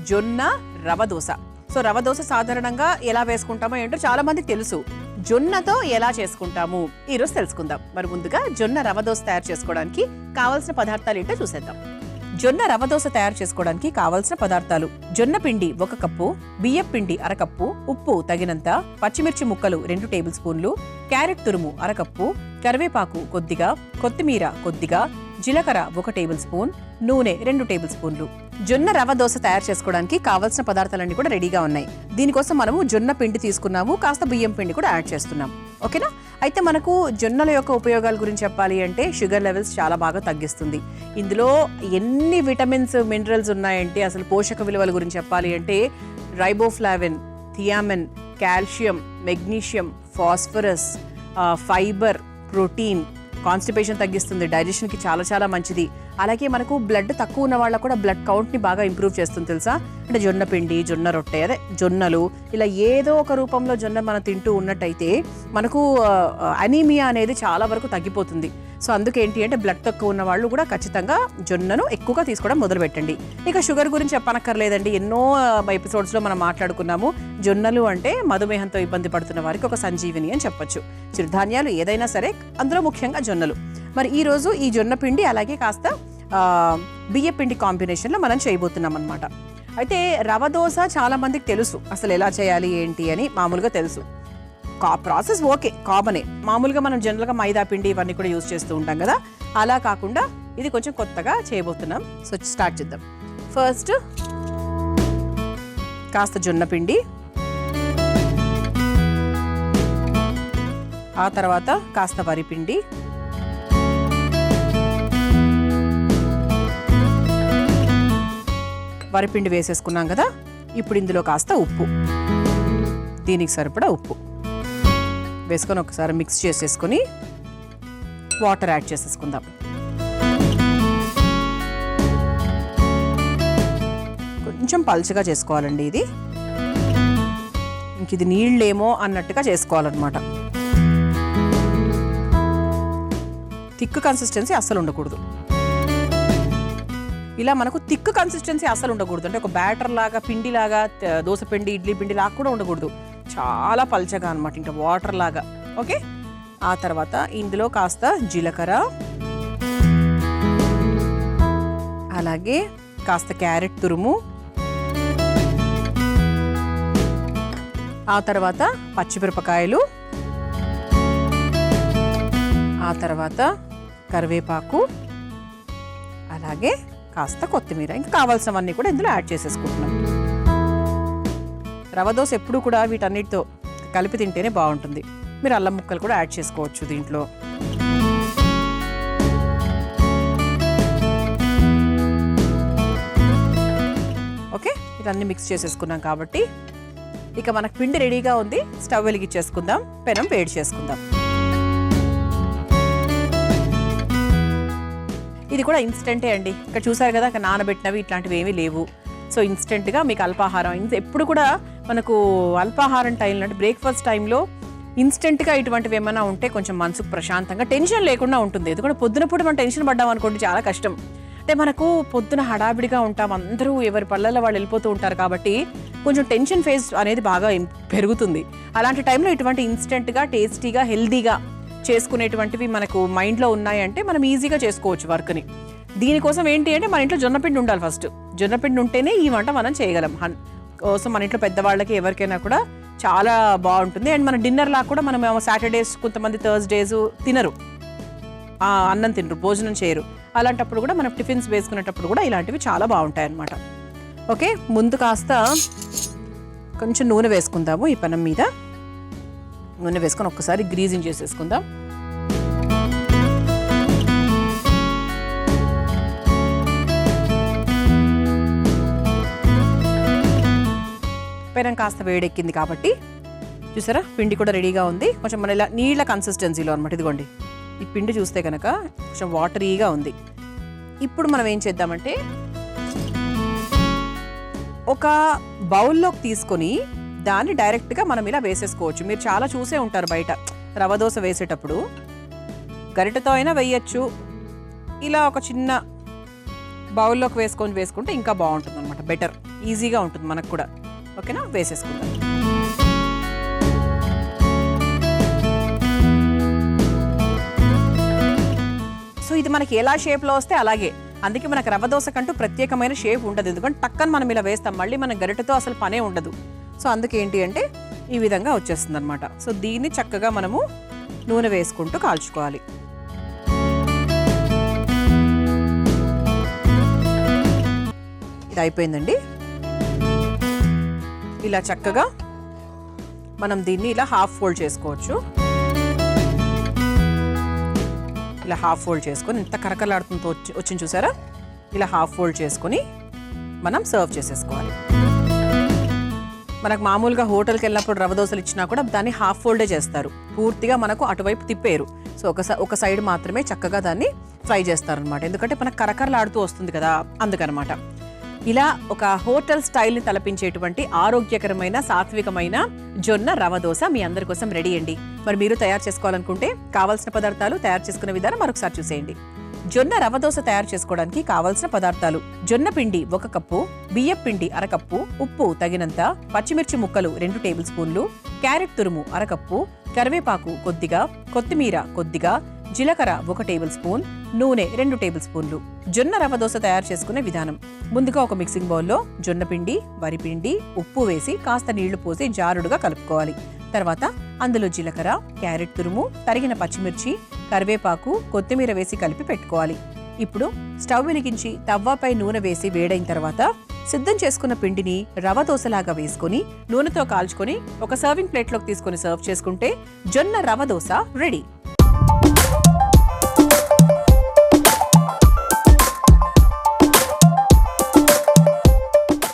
జొన్న రవ దోశ. సో రవ దోశ సాధారణంగా ఎలా వేసుకుంటామో ఏంటో చాలా మందికి తెలుసు. జొన్నతో ఎలా చేసుకుంటాము ఈరోజు తెలుసుకుందాం. మరి ముందుగా జొన్న రవ దోశ తయారు చేసుకోవడానికి కావాల్సిన పదార్థాలు ఏంటో చూసేద్దాం. జొన్న రవ దోశ తయారు చేసుకోవడానికి కావాల్సిన పదార్థాలు: జొన్న పిండి 1 కప్పు, బియ్యం పిండి 1/2 కప్పు, ఉప్పు తగినంత, పచ్చిమిర్చి ముక్కలు 2 టేబుల్ స్పూన్లు, క్యారెట్ తురుము 1/2 కప్పు, కరివేపాకు కొద్దిగా, కొత్తిమీర కొద్దిగా, జీలకర్ర 1 టేబుల్ స్పూన్, నూనె 2 టేబుల్ స్పూన్లు. జొన్న రవ దోశ తయారు చేసుకోవడానికి కావాల్సిన పదార్థాలన్నీ కూడా రెడీగా ఉన్నాయి. దీనికోసం మనము జొన్న పిండి తీసుకున్నాము, కాస్త బియ్యం పిండి కూడా యాడ్ చేస్తున్నాం. ఓకేనా? అయితే మనకు జొన్నల యొక్క ఉపయోగాల గురించి చెప్పాలి అంటే షుగర్ లెవెల్స్ చాలా బాగా తగ్గిస్తుంది. ఇందులో ఎన్ని విటమిన్స్ మినరల్స్ ఉన్నాయంటే, అసలు పోషక విలువల గురించి చెప్పాలి అంటే riboflavin, thiamine, calcium, magnesium, phosphorus, fibre, protein, constipation తగ్గిస్తుంది, డైజెషన్కి చాలా చాలా మంచిది. అలాగే మనకు బ్లడ్ తక్కువ ఉన్న వాళ్ళకు కూడా బ్లడ్ కౌంట్ని బాగా ఇంప్రూవ్ చేస్తుంది తెలుసా. అంటే జొన్న పిండి, జొన్న రొట్టె, అదే జొన్నలు, ఇలా ఏదో ఒక రూపంలో జొన్న మనం తింటూ ఉన్నట్టయితే మనకు అనీమియా అనేది చాలా వరకు తగ్గిపోతుంది. సో అందుకేంటి అంటే బ్లడ్ తక్కువ ఉన్న వాళ్ళు కూడా ఖచ్చితంగా జొన్నను ఎక్కువగా తీసుకోవడం మొదలుపెట్టండి. ఇక షుగర్ గురించి చెప్పనక్కర్లేదండి, ఎన్నో ఎపిసోడ్స్లో మనం మాట్లాడుకున్నాము. జొన్నలు అంటే మధుమేహంతో ఇబ్బంది పడుతున్న వారికి ఒక సంజీవిని అని చెప్పొచ్చు. చిరుధాన్యాలు ఏదైనా సరే, అందులో ముఖ్యంగా జొన్నలు. మరి ఈరోజు ఈ జొన్న పిండి అలాగే కాస్త బియ్య పిండి కాంబినేషన్లో మనం చేయబోతున్నాం అనమాట. అయితే రవ దోశ చాలా మందికి తెలుసు అసలు ఎలా చేయాలి ఏంటి అని, మామూలుగా తెలుసు. ప్రాసెస్ ఓకే, కామనే. మామూలుగా మనం జనరల్గా మైదా పిండి ఇవన్నీ కూడా యూజ్ చేస్తూ ఉంటాం కదా, అలా కాకుండా ఇది కొంచెం కొత్తగా చేయబోతున్నాం. సో స్టార్ట్ చేద్దాం. ఫస్ట్ కాస్త జొన్న పిండి, ఆ తర్వాత కాస్త వరిపిండి, వరిపిండి వేసేసుకున్నాం కదా. ఇప్పుడు ఇందులో కాస్త ఉప్పు, దీనికి సరిపడా ఉప్పు వేసుకొని ఒకసారి మిక్స్ చేసేసుకొని వాటర్ యాడ్ చేసేసుకుందాం. కొంచెం పల్చగా చేసుకోవాలండి ఇది. ఇంక ఇది నీళ్ళేమో అన్నట్టుగా చేసుకోవాలన్నమాట. థిక్ కన్సిస్టెన్సీ అస్సలు ఉండకూడదు. ఇలా మనకు థిక్ కన్సిస్టెన్సీ అస్సలు ఉండకూడదు. అంటే ఒక బ్యాటర్ లాగా, పిండి లాగా, దోశ పిండి, ఇడ్లీ పిండి లాగా కూడా ఉండకూడదు. చాలా పల్చగా అనమాట, ఇంకా వాటర్ లాగా. ఓకే. ఆ తర్వాత ఇందులో కాస్త జీలకర్ర, అలాగే కాస్త క్యారెట్ తురుము, ఆ తర్వాత పచ్చిమిరపకాయలు, ఆ తర్వాత కరివేపాకు, అలాగే కాస్త కొత్తిమీర, ఇంకా కావాల్సినవన్నీ కూడా ఇందులో యాడ్ చేసేసుకుంటున్నాం. రవ దోశ ఎప్పుడు కూడా వీటన్నిటితో కలిపి తింటేనే బాగుంటుంది. మీరు అల్లం ముక్కలు కూడా యాడ్ చేసుకోవచ్చు దీంట్లో. ఓకే, ఇవన్నీ మిక్స్ చేసేసుకున్నాం కాబట్టి ఇక మనకు పిండి రెడీగా ఉంది. స్టవ్ వెలిగించేసుకుందాం, పెనం వేడి చేసుకుందాం. ఇది కూడా ఇన్స్టెంటే అండి. ఇక్కడ చూసారు కదా, ఇక్కడ నానబెట్టినవి ఇట్లాంటివి ఏమీ లేవు. సో ఇన్స్టెంట్గా మీకు అల్పాహారం, ఎప్పుడు కూడా మనకు అల్పాహారం టైంలో అంటే బ్రేక్ఫాస్ట్ టైంలో ఇన్స్టెంట్గా ఇటువంటివి ఏమైనా ఉంటే కొంచెం మనసుకు ప్రశాంతంగా, టెన్షన్ లేకుండా ఉంటుంది. ఎందుకంటే పొద్దునప్పుడు మనం టెన్షన్ పడ్డాం అనుకోండి చాలా కష్టం. అంటే మనకు పొద్దున హడావిడిగా ఉంటాం, అందరూ ఎవరి పళ్ళల్లో వాళ్ళు వెళ్ళిపోతూ ఉంటారు కాబట్టి కొంచెం టెన్షన్ ఫేజ్ అనేది బాగా పెరుగుతుంది. అలాంటి టైంలో ఇటువంటి ఇన్స్టెంట్గా, టేస్టీగా, హెల్దీగా చేసుకునేటువంటివి మనకు మైండ్లో ఉన్నాయంటే మనం ఈజీగా చేసుకోవచ్చు వర్క్ని. దీనికోసం ఏంటి అంటే మన ఇంట్లో జొన్నపిండి ఉండాలి. ఫస్ట్ జొన్నపిండి ఉంటేనే ఈ వంట మనం చేయగలం. కోసం మన ఇంట్లో పెద్దవాళ్ళకి ఎవరికైనా కూడా చాలా బాగుంటుంది. అండ్ మన డిన్నర్ లాగా కూడా మనం సాటర్డేస్, కొంతమంది థర్స్డేస్ తినరు, అన్నం తినరు, భోజనం చేయరు. అలాంటప్పుడు కూడా మనం టిఫిన్స్ వేసుకునేటప్పుడు కూడా ఇలాంటివి చాలా బాగుంటాయి అన్నమాట. ఓకే, ముందు కాస్త కొంచెం నూనె వేసుకుందాము. ఈ పెనం మీద నూనె వేసుకొని ఒక్కసారి గ్రీజింగ్ చేసేసుకుందాం. పెనం కాస్త వేడెక్కింది కాబట్టి చూసారా, పిండి కూడా రెడీగా ఉంది. కొంచెం మన ఇలా నీళ్ళ కన్సిస్టెన్సీలో అనమాట. ఇదిగోండి, ఈ పిండి చూస్తే కనుక కొంచెం వాటరీగా ఉంది. ఇప్పుడు మనం ఏం చేద్దామంటే ఒక బౌల్లోకి తీసుకొని దాన్ని డైరెక్ట్గా మనం ఇలా వేసేసుకోవచ్చు. మీరు చాలా చూసే ఉంటారు బయట రవ దోశ వేసేటప్పుడు, గరిటెతో అయినా వేయచ్చు. ఇలా ఒక చిన్న బౌల్లోకి వేసుకుంటే ఇంకా బాగుంటుంది అనమాట, బెటర్. ఈజీగా ఉంటుంది మనకు కూడా. ఓకేనా, వేసేసుకుందాం. సో ఇది మనకి ఎలా షేప్లో వస్తే అలాగే. అందుకే మనకు రవ్వ దోశకంటూ ప్రత్యేకమైన షేప్ ఉండదు, ఎందుకంటే టక్కన మనం ఇలా వేస్తాం, మళ్ళీ మన గరిటెతో అసలు పనే ఉండదు. సో అందుకే ఏంటి అంటే ఈ విధంగా వచ్చేస్తుంది అనమాట. సో దీన్ని చక్కగా మనము నూనె వేసుకుంటూ కాల్చుకోవాలి. ఇది అయిపోయిందండి. ఇలా చక్కగా మనం దీన్ని ఇలా హాఫ్ ఫోల్డ్ చేసుకోవచ్చు. ఇలా హాఫ్ ఫోల్డ్ చేసుకొని ఇంత కరకలాడుతుందో వచ్చింది చూసారా, ఇలా హాఫ్ ఫోల్డ్ చేసుకొని మనం సర్వ్ చేసేసుకోవాలి. మనకు మామూలుగా హోటల్కి వెళ్ళినప్పుడు రవ్వ దోశలు ఇచ్చినా కూడా దాన్ని హాఫ్ ఫోల్డే చేస్తారు, పూర్తిగా మనకు అటువైపు తిప్పేరు. సో ఒక సైడ్ మాత్రమే చక్కగా దాన్ని ఫ్రై చేస్తారనమాట, ఎందుకంటే మనకు కరకరలాడుతూ వస్తుంది కదా, అందుకనమాట. ఇలా ఒక హోటల్ స్టైల్ని తలపించేటువంటి ఆరోగ్యకరమైన సాత్వికమైన జొన్న రవ దోశ మీ అందరి కోసం రెడీ అండి. మరి మీరు తయారు చేసుకోవాలనుకుంటే కావాల్సిన పదార్థాలు, తయారు చేసుకునే విధానం మరొకసారి చూసేయండి. జొన్న రవ దోశ తయారు చేసుకోవడానికి కావాల్సిన పదార్థాలు: జొన్న పిండి 1 కప్పు, బియ్యం పిండి 1/2 కప్పు, ఉప్పు తగినంత, పచ్చిమిర్చి ముక్కలు 2 టేబుల్ స్పూన్లు, క్యారెట్ తురుము 1/2 కప్పు, కరివేపాకు కొద్దిగా, కొత్తిమీర కొద్దిగా, జీలకర్ర 1 టేబుల్ స్పూన్, నూనె 2 టేబుల్ స్పూన్లు. జొన్న రవ దోశ తయారు చేసుకునే విధానం: ముందుగా ఒక మిక్సింగ్ బౌల్లో జొన్న పిండి, వరి పిండి, ఉప్పు వేసి కాస్త నీళ్లు పోసి జారుడుగా కలుపుకోవాలి. తర్వాత అందులో జీలకర్ర, క్యారెట్ తురుము, తరిగిన పచ్చిమిర్చి, కరివేపాకు, కొత్తిమీర వేసి కలిపి పెట్టుకోవాలి. ఇప్పుడు స్టవ్ వెలిగించి తవ్వాపై నూనె వేసి వేడైన తర్వాత సిద్ధం చేసుకున్న పిండిని రవ దోశలాగా వేసుకొని నూనెతో కాల్చుకొని ఒక సర్వింగ్ ప్లేట్లోకి తీసుకొని సర్వ్ చేసుకుంటే జొన్న రవ దోశ రెడీ.